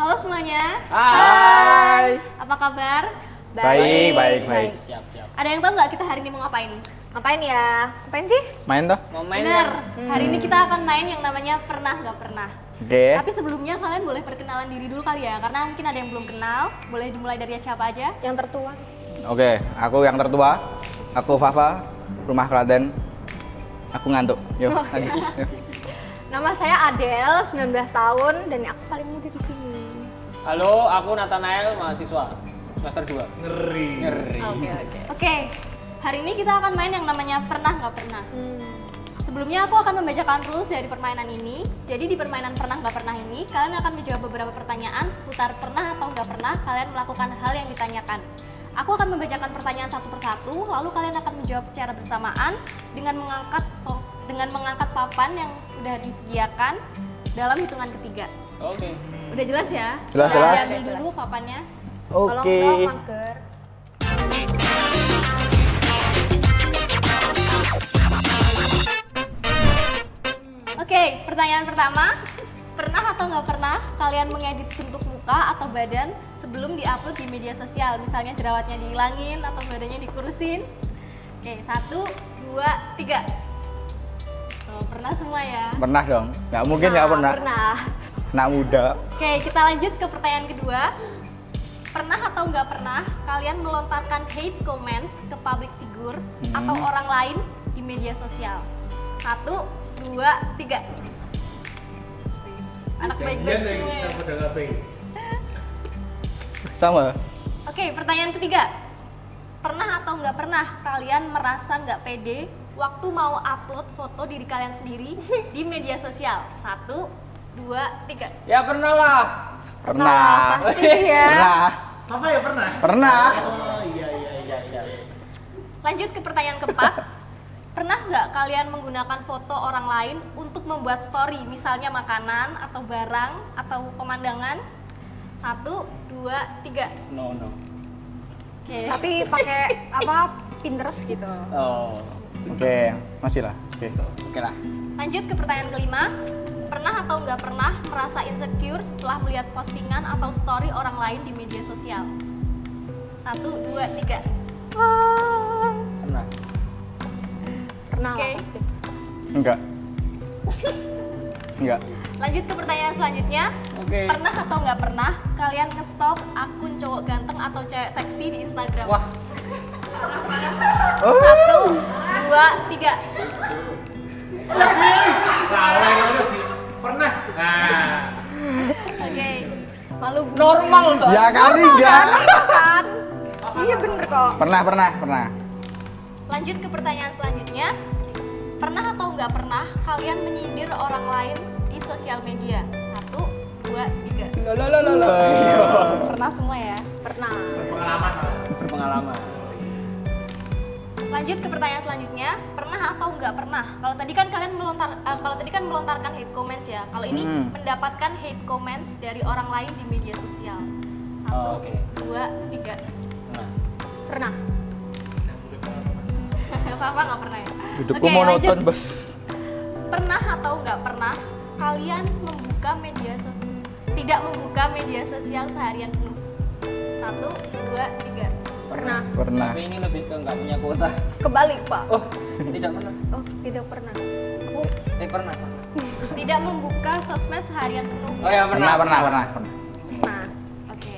Halo semuanya. Hai. Apa kabar? Baik. Siap. Ada yang tahu nggak kita hari ini mau ngapain? Ngapain ya? Ngapain sih? Main toh? Mau main Bener. kan? Hari ini kita akan main yang namanya pernah nggak pernah. Oke. Tapi sebelumnya kalian boleh perkenalan diri dulu kali ya, karena mungkin ada yang belum kenal. Boleh dimulai dari siapa aja? Yang tertua. Oke, aku yang tertua. Aku Fafa, rumah Klaten. Aku ngantuk. Yuk, lanjut. Yuk. Nama saya Adel, 19 tahun dan aku paling muda di sini. Halo, aku Nathanael, mahasiswa semester 2. Ngeri. Oke. Hari ini kita akan main yang namanya pernah nggak pernah. Sebelumnya aku akan membacakan rules dari permainan ini. Jadi di permainan pernah nggak pernah ini, kalian akan menjawab beberapa pertanyaan seputar pernah atau nggak pernah kalian melakukan hal yang ditanyakan. Aku akan membacakan pertanyaan satu persatu, lalu kalian akan menjawab secara bersamaan dengan mengangkat papan yang sudah disediakan dalam hitungan ketiga. Oke. Udah jelas ya? Jelas. Diambil dulu papannya. Tolong dong, mager. Oke, pertanyaan pertama. Pernah atau nggak pernah kalian mengedit bentuk muka atau badan sebelum diupload di media sosial? Misalnya jerawatnya dihilangin atau badannya dikurusin. Oke, 1, 2, 3. Oh, pernah semua ya? Pernah dong. Nggak mungkin nggak pernah. Pernah. Anak muda. Oke, kita lanjut ke pertanyaan kedua. Pernah atau nggak pernah kalian melontarkan hate comments ke public figure atau orang lain di media sosial? 1, 2, 3. Anak baik-baik semua ya. Sama. Oke, pertanyaan ketiga. Pernah atau nggak pernah kalian merasa nggak pede waktu mau upload foto diri kalian sendiri di media sosial? 1, 2, 3. Ya pernah lah. Pernah. Pasti sih ya. Pernah. Apa ya pernah? Pernah. Oh iya. Siap. Lanjut ke pertanyaan keempat. Pernah nggak kalian menggunakan foto orang lain untuk membuat story, misalnya makanan atau barang atau pemandangan? 1, 2, 3. No. Oke. Tapi pakai apa? Pinterest gitu. Oh. Oke, masih lah. Oke lah. Lanjut ke pertanyaan kelima. Pernah atau nggak pernah merasa insecure setelah melihat postingan atau story orang lain di media sosial? 1, 2, 3. Pernah. Pernah Oke. lah pasti. Enggak. Enggak. Lanjut ke pertanyaan selanjutnya. Oke. Pernah atau nggak pernah kalian nge-stalk akun cowok ganteng atau cewek seksi di Instagram? Wah. 1, 2, 3. Lebih. Sih. Pernah. Nah. Oke. Malu Bu. Normal soalnya. Ya kali enggak. Kan? Iya bener kok. Pernah. Lanjut ke pertanyaan selanjutnya. Pernah atau nggak pernah kalian menyindir orang lain di sosial media? 1, 2, 3. Pernah semua ya? Pernah. Berpengalaman. Lanjut ke pertanyaan selanjutnya. Pernah atau nggak pernah? Kalau tadi kan kalian melontarkan hate comments ya. Kalau ini mendapatkan hate comments dari orang lain di media sosial. 1, Oh, oke. 2, 3. Pernah. Pernah. Apa nggak pernah ya? Hidupku Oke, monoton, lanjut. Bos. Pernah atau nggak pernah kalian tidak membuka media sosial seharian penuh? 1, 2, 3. Pernah. Pernah. Tapi ini lebih ke nggak punya kuota. Kebalik, Pak. Oh, tidak pernah. Oh, tidak pernah. Pernah. Tidak membuka sosmed seharian penuh. Oh ya pernah. Pernah. Nah, Oke.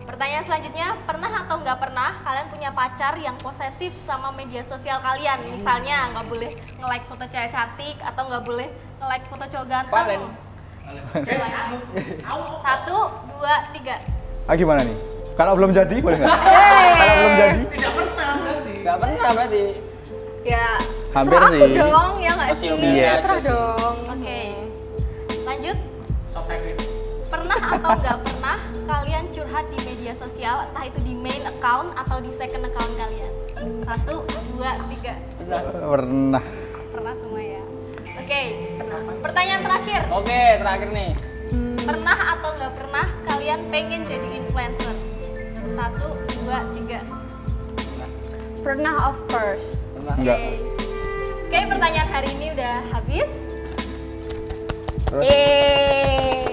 Pertanyaan selanjutnya, pernah atau nggak pernah kalian punya pacar yang posesif sama media sosial kalian? Misalnya nggak boleh nge-like foto cewek cantik atau nggak boleh nge-like foto cowok ganteng. Valen. Lain-lain. 1, 2, 3. Ah gimana nih? Kalau belum jadi boleh nggak? Kalau belum jadi? Tidak pernah berarti. Nggak pernah berarti. ya Hampir serah aku sih. dong, ya nggak Masih sih? oke. Iya. Serah dong. Oke. Lanjut. Soft habit. Pernah atau nggak pernah kalian curhat di media sosial, entah itu di main account atau di second account kalian? 1, 2, 3. Pernah. Pernah semua ya. Oke. Pertanyaan terakhir. Oke, terakhir nih. Pernah atau nggak pernah kalian pengen jadi influencer? 1, 2, 3. Pernah, of course. Pernah. Enggak. Oke, pertanyaan hari ini udah habis. Terus? Yeay.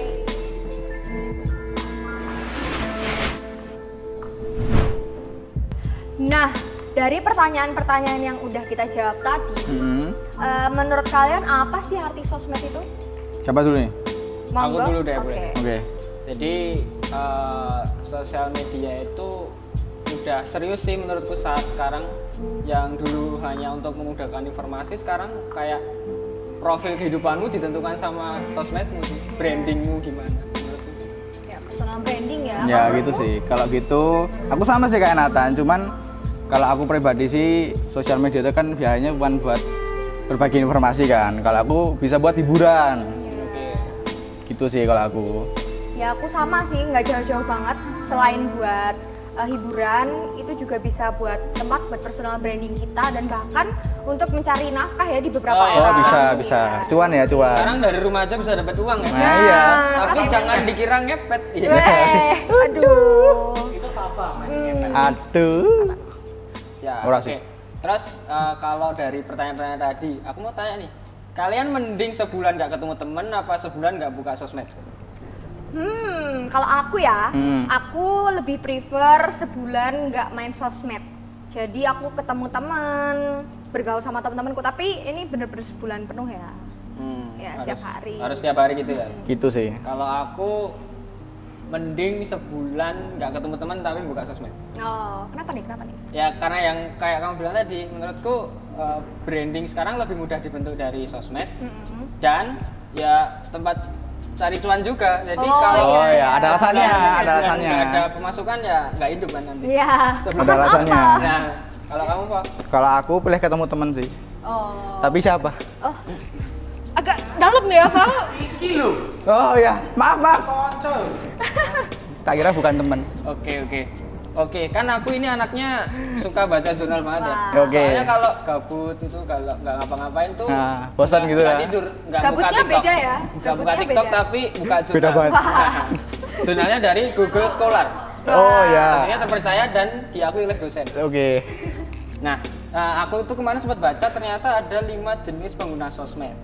dari pertanyaan-pertanyaan yang udah kita jawab tadi, menurut kalian apa sih arti sosmed itu? Siapa dulu nih? Monggo. Aku dulu deh, Oke. boleh. Oke. Jadi sosial media itu udah serius sih menurutku saat sekarang. Yang dulu hanya untuk memudahkan informasi, sekarang kayak profil kehidupanmu ditentukan sama sosmedmu sih, brandingmu gimana menurutku. Ya, personal branding ya. Ya gitu sih. Kalau gitu, aku sama sih kayak Nathan. Cuman kalau aku pribadi sih, sosial media itu kan biasanya bukan buat berbagi informasi kan. Kalau aku bisa buat hiburan. Oke. Gitu sih kalau aku. Ya aku sama sih, nggak jauh-jauh banget. Selain buat hiburan, itu juga bisa buat tempat buat personal branding kita dan bahkan untuk mencari nafkah ya di beberapa Oh, orang. bisa. Iya. Cuan ya, cuan. Sekarang dari rumah aja bisa dapat uang ya. Nah, iya. Tapi kan- jangan dikira ngepet ya. Aduh. Itu Fafa masih ngepet. Aduh. Ya, Ora oke. sih. Terus kalau dari pertanyaan-pertanyaan tadi, aku mau tanya nih. Kalian mending sebulan nggak ketemu temen apa sebulan nggak buka sosmed? Kalau aku ya, Hmm. aku lebih prefer sebulan nggak main sosmed. Jadi aku ketemu teman, bergaul sama teman-temanku. Tapi ini bener-bener sebulan penuh ya. Ya, setiap hari. Harus setiap hari gitu ya. Gitu sih. Kalau aku mending sebulan nggak ketemu teman tapi buka sosmed. Oh, kenapa nih? Kenapa nih? Ya karena yang kayak kamu bilang tadi, menurutku branding sekarang lebih mudah dibentuk dari sosmed dan ya tempat cari cuan juga. Jadi Oh, kalau Oh ya, ada alasannya, nggak- ada alasannya. nggak ada pemasukan ya nggak hidup kan nanti. Iya. Ada alasannya. Nah, kalau kamu Pak? Kalau aku pilih ketemu teman sih. Oh. Tapi siapa? Agak dalam ya, Val? Iki lho, Oh ya, maaf. konco. Tak kira bukan teman. Oke, kan aku ini anaknya suka baca jurnal banget ya. Wah. Oke. Soalnya kalau gabut itu kalau nggak ngapa-ngapain tuh Nah, bosan gitu nggak ya. tidur, nggak buka Gabutnya TikTok. beda ya? Nggak buka Gabutnya TikTok beda. tapi buka jurnal. Beda banget. Jurnalnya dari Google Scholar. Oh ya. Artinya terpercaya dan diakui oleh dosen. Oke. Nah, aku tuh kemarin sempat baca ternyata ada 5 jenis pengguna sosmed.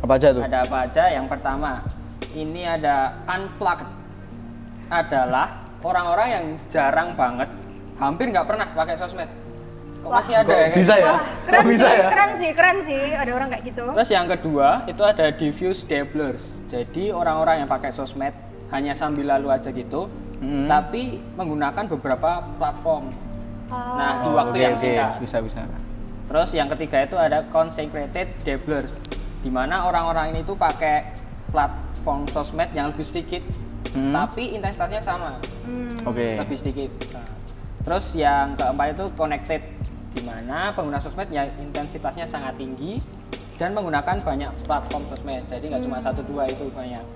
Apa aja tuh? Ada apa aja? Yang pertama, ini ada unplugged. Adalah orang-orang yang jarang banget, hampir nggak pernah pakai sosmed. Kok masih ada ya? Bisa ya? Wah, keren Oh, bisa sih, ya? keren sih. Ada orang kayak gitu. Terus yang kedua, itu ada diffuse dabblers. Jadi orang-orang yang pakai sosmed hanya sambil lalu aja gitu, tapi menggunakan beberapa platform. Nah, di waktu yang singkat. Bisa. Terus yang ketiga itu ada consecrated dabblers, di mana orang-orang ini tuh pakai platform sosmed yang lebih sedikit, tapi intensitasnya sama, Oke. lebih sedikit. Nah, terus yang keempat itu connected, di mana pengguna sosmed yang intensitasnya sangat tinggi dan menggunakan banyak platform sosmed. Jadi nggak cuma 1-2 itu banyak.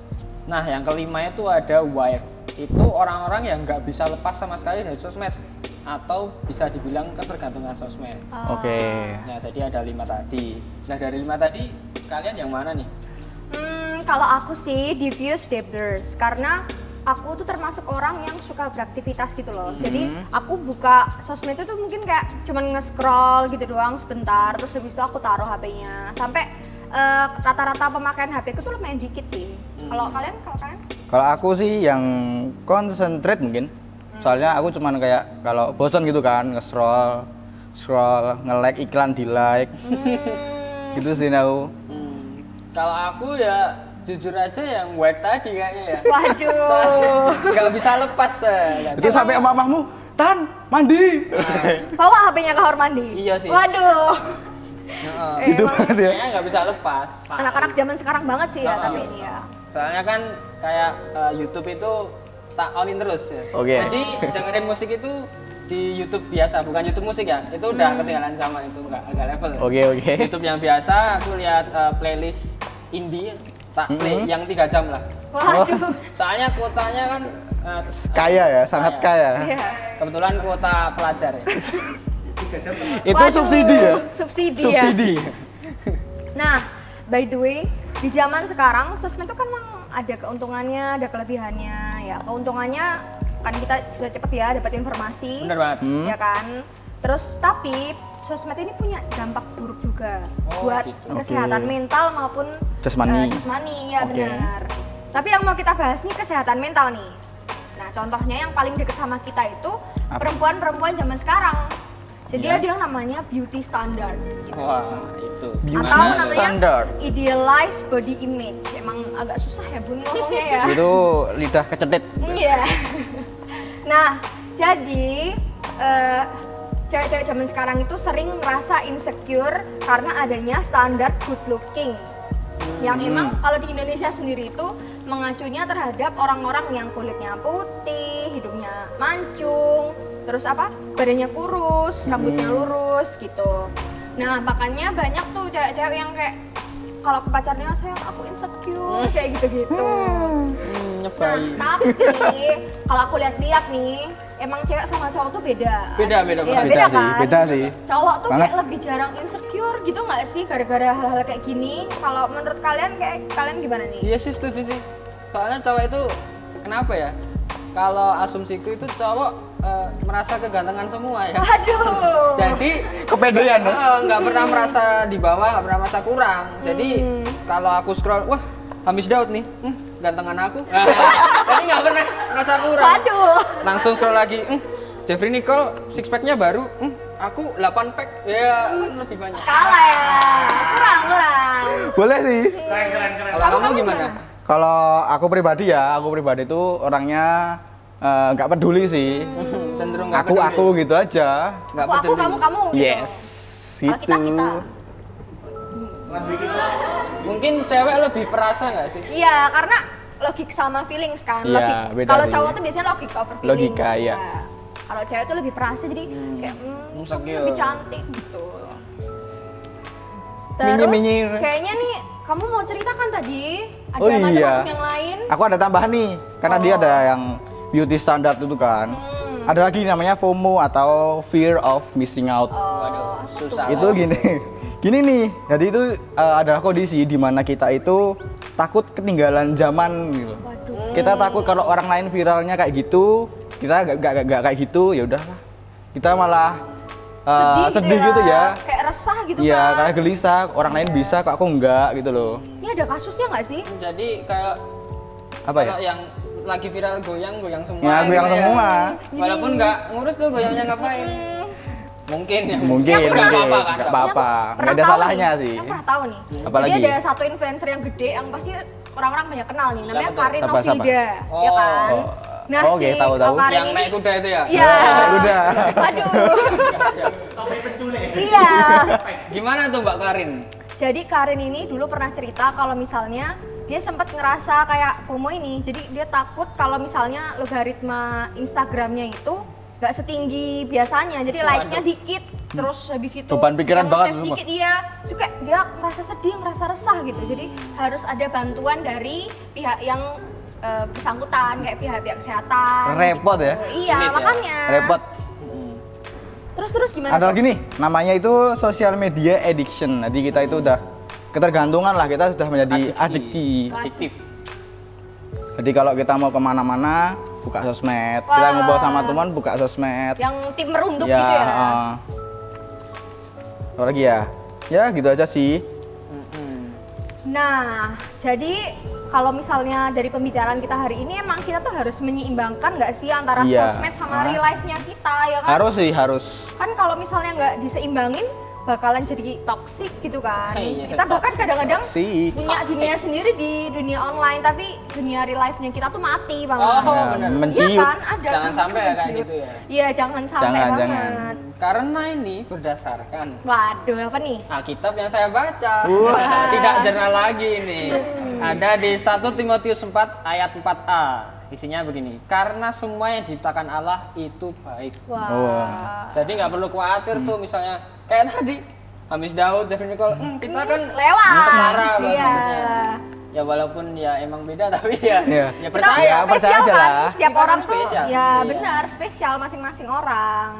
Nah, yang kelima itu ada wired. Itu orang-orang yang nggak bisa lepas sama sekali dari sosmed atau bisa dibilang ketergantungan sosmed. Oke. Nah, jadi ada 5 tadi. Nah, dari 5 tadi kalian yang mana nih? Kalau aku sih diffuse dabblers karena aku tuh termasuk orang yang suka beraktivitas gitu loh. Jadi aku buka sosmed itu mungkin kayak cuman nge-scroll gitu doang sebentar, terus habis itu aku taruh HP-nya. Sampai rata-rata pemakaian HP ku tuh lumayan dikit sih. Kalau kalian? Kalau aku sih yang concentrate mungkin. Soalnya aku cuman kayak kalau bosan gitu kan, scroll, nge-like iklan di like. Gitu sih aku. Kalau aku ya jujur aja yang wired tadi kayaknya ya. Waduh. Nggak bisa lepas. Itu sampai mamahmu, Tan, mandi. Bawa HP-nya ke kamar mandi. Iya sih. Waduh. Gitu banget ya. Kayaknya nggak bisa lepas. Anak-anak zaman sekarang banget sih ya, tapi ini ya. Soalnya kan kayak YouTube itu tak onin terus ya. Oke. Jadi dengerin musik itu di YouTube biasa, bukan YouTube musik ya. Itu udah ketinggalan zaman, itu nggak agak level. Oke. YouTube yang biasa aku lihat playlist indie tak play yang 3 jam lah. Waduh. Soalnya kuotanya kan Kaya ya, sangat kaya. Iya. kebetulan kuota pelajar ya. 3 jam termasuk. Itu Waduh, subsidi ya? Subsidi ya. Subsidi. Nah, by the way, di zaman sekarang sosmed itu kan memang ada keuntungannya, ada kelebihannya. Ya, keuntungannya kan kita bisa cepet ya dapat informasi. Bener banget. Ya kan? Terus tapi sosmed ini punya dampak buruk juga buat gitu. kesehatan Oke. mental maupun Jasmani. jasmani, ya Oke. benar. Tapi yang mau kita bahas nih kesehatan mental nih. Nah, contohnya yang paling deket sama kita itu perempuan-perempuan zaman sekarang. Jadi Iya. ada yang namanya beauty standard. Wah, itu. Beauty Atau namanya standard. idealized body image. Emang agak susah ya Bun ngomongnya ya. Itu lidah kecetit. Iya. Nah, jadi cewek-cewek zaman sekarang itu sering merasa insecure karena adanya standar good looking. Yang emang kalau di Indonesia sendiri itu mengacunya terhadap orang-orang yang kulitnya putih, hidungnya mancung, terus badannya kurus, rambutnya lurus gitu. Nah makanya banyak tuh cewek-cewek yang kayak kalau ke pacarnya sayang aku insecure kayak gitu-gitu. Nyebai. Tapi kalau aku lihat-lihat nih, emang cewek sama cowok tuh beda. Beda Iya, banget. beda sih, kan? beda sih. Cowok tuh Banget. kayak lebih jarang insecure gitu nggak sih gara-gara hal-hal kayak gini? Kalau menurut kalian kalian gimana nih? Iya sih, setuju sih. Soalnya cowok itu kenapa ya? Kalau asumsiku itu cowok merasa kegantengan semua ya. Aduh. Jadi Kepedean ya? nggak pernah merasa di bawah, nggak pernah merasa kurang. Jadi kalau aku scroll, wah Hamis Daud nih, gantengan aku. Jadi nggak pernah merasa kurang. Waduh. Langsung scroll lagi, Jeffrey Nicole six pack-nya baru, aku 8 pack, ya lebih banyak. Kalah ya. Kurang. Boleh sih. Keren. Kalau kamu gimana? Kalau aku pribadi itu orangnya nggak peduli sih. Cenderung nggak Aku peduli. gitu aja. Nggak Aku peduli. kamu gitu. Yes. Kalau Gitu. kita. Mungkin cewek lebih perasa nggak sih? Iya, karena logik sama feelings kan. Iya, beda Kalau sih. cowok tuh biasanya logik over feelings. Logika, iya. Nah, kalau cewek tuh lebih perasa jadi kayak Insecure. lebih cantik gitu. Terus Minyi-minyi. kayaknya nih kamu mau cerita kan tadi ada Oh iya. macam-macam yang lain. Aku ada tambahan nih, karena dia ada yang beauty standard itu kan. Ada lagi namanya FOMO atau fear of missing out. Waduh, susah. Itu gini nih. Jadi itu adalah kondisi di mana kita itu takut ketinggalan zaman gitu. Waduh. Kita takut kalau orang lain viralnya kayak gitu, kita gak kayak gitu, ya udah. Kita malah sedih gitu ya. Kayak resah gitu Iya, kan. kayak gelisah, orang lain bisa kok aku enggak gitu loh. Ini ada kasusnya nggak sih? Jadi kayak Apa ya? kalau yang lagi viral goyang semua. Ya, goyang gitu semua. Walaupun nggak ngurus tuh goyangnya ngapain. Mungkin ya. Mungkin, nggak apa-apa kan. nggak apa-apa, Yang nggak ada pernah tahu salahnya nih, sih. Yang pernah tahu nih. Apalagi? Jadi ada satu influencer yang gede yang pasti orang-orang banyak kenal nih, namanya Siapa tuh? Karin Siapa? Novida, ya Oh. kan? Oh. Nah, Oke, si tahu. Karin Yang ini, naik kuda itu ya? iya. Udah. Aduh. Topik penculik. Iya. Gimana tuh Mbak Karin? Jadi Karin ini dulu pernah cerita kalau misalnya dia sempat ngerasa kayak FOMO ini. Jadi dia takut kalau misalnya logaritma Instagramnya itu nggak setinggi biasanya. Jadi like-nya dikit, terus habis itu Beban pikiran yang banget save semua. dikit iya. Itu kayak dia merasa sedih, merasa resah gitu. Jadi harus ada bantuan dari pihak yang bersangkutan kayak pihak kesehatan. Repot ya? Iya, Sulit ya? makanya. Repot. Terus gimana? Ada lagi nih, namanya itu social media addiction. Jadi kita itu udah ketergantungan lah, kita sudah menjadi adiksi. Adiktif. Jadi kalau kita mau kemana-mana, buka sosmed. Kita Wah. ngobrol sama teman, buka sosmed. Yang tim merunduk gitu ya. Apa lagi ya? Ya gitu aja sih. Nah, jadi kalau misalnya dari pembicaraan kita hari ini emang kita tuh harus menyeimbangkan nggak sih antara Iya. sosmed sama Ah. real life-nya kita ya kan? Harus sih, harus. Kan kalau misalnya nggak diseimbangin bakalan jadi toksik gitu kan. Iya, Kita bahkan kadang-kadang Toksik. punya dunia sendiri di dunia online tapi dunia real life-nya kita tuh mati banget. Oh, Ya, benar. Iya menciut. kan? Ada. Jangan kan? sampai ya kayak Menciut. gitu ya. Iya, jangan sampai Jangan, banget. jangan. Karena ini berdasarkan Waduh, apa nih? Alkitab yang saya baca. Wah. Tidak jurnal lagi ini. Ada di 1 Timotius 4 ayat 4a. Isinya begini. Karena semua yang diciptakan Allah itu baik. Wah. Wah. Jadi nggak perlu khawatir tuh misalnya kayak tadi Hamis Daud, Jeffrey Nicole, kita kan Lewat. setara Bang, Iya. maksudnya. Ya walaupun ya emang beda tapi ya Iya. ya Kita percaya. Ya, percaya spesial aja kan, lah. setiap Kita orang kan tuh spesial. ya Iya. benar spesial masing-masing orang.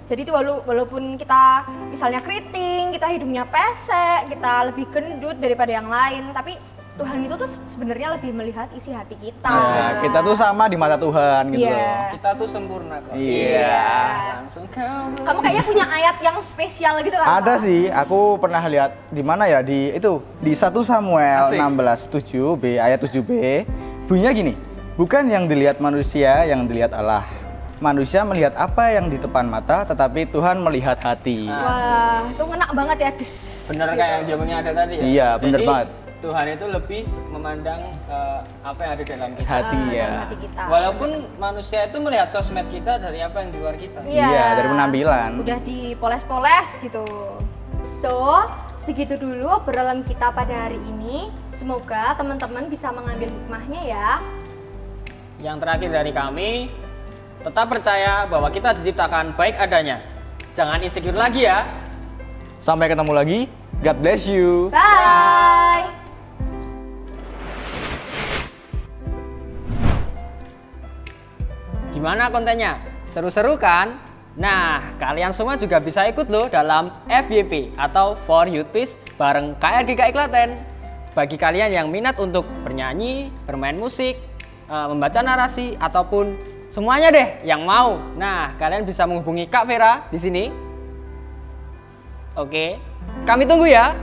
Jadi itu walaupun kita misalnya keriting, kita hidungnya pesek, kita lebih gendut daripada yang lain, tapi Tuhan itu tuh sebenarnya lebih melihat isi hati kita. Nah, kita tuh sama di mata Tuhan gitu Iya. loh. Kita tuh sempurna kok. Iya. Langsung kau. Kamu kayaknya punya ayat yang spesial gitu kan? Ada sih, aku pernah lihat di mana ya, di itu di 1 Samuel Asik. 16:7b ayat 7b. Bunyinya gini, bukan yang dilihat manusia yang dilihat Allah. manusia melihat apa yang di depan mata, tetapi Tuhan melihat hati. Wah, itu ngena banget ya, Des. Bener kayak yang jawabannya ada tadi ya. Iya, bener Jadi, banget. Tuhan itu lebih memandang apa yang ada dalam kita. Hati ya. Hati kita. Walaupun manusia itu melihat sosmed kita dari apa yang di luar kita. Iya, dari penampilan. Udah dipoles-poles gitu. So, segitu dulu obrolan kita pada hari ini. Semoga teman-teman bisa mengambil hikmahnya ya. Yang terakhir dari kami, tetap percaya bahwa kita diciptakan baik adanya. Jangan insecure lagi ya. Sampai ketemu lagi. God bless you. Bye. Gimana kontennya? Seru-seru kan? Nah, kalian semua juga bisa ikut loh dalam FYP atau For Youth Peace bareng KRGKI Klaten. Bagi kalian yang minat untuk bernyanyi, bermain musik, membaca narasi, ataupun semuanya deh yang mau. Nah, kalian bisa menghubungi Kak Vera di sini. Oke, kami tunggu ya.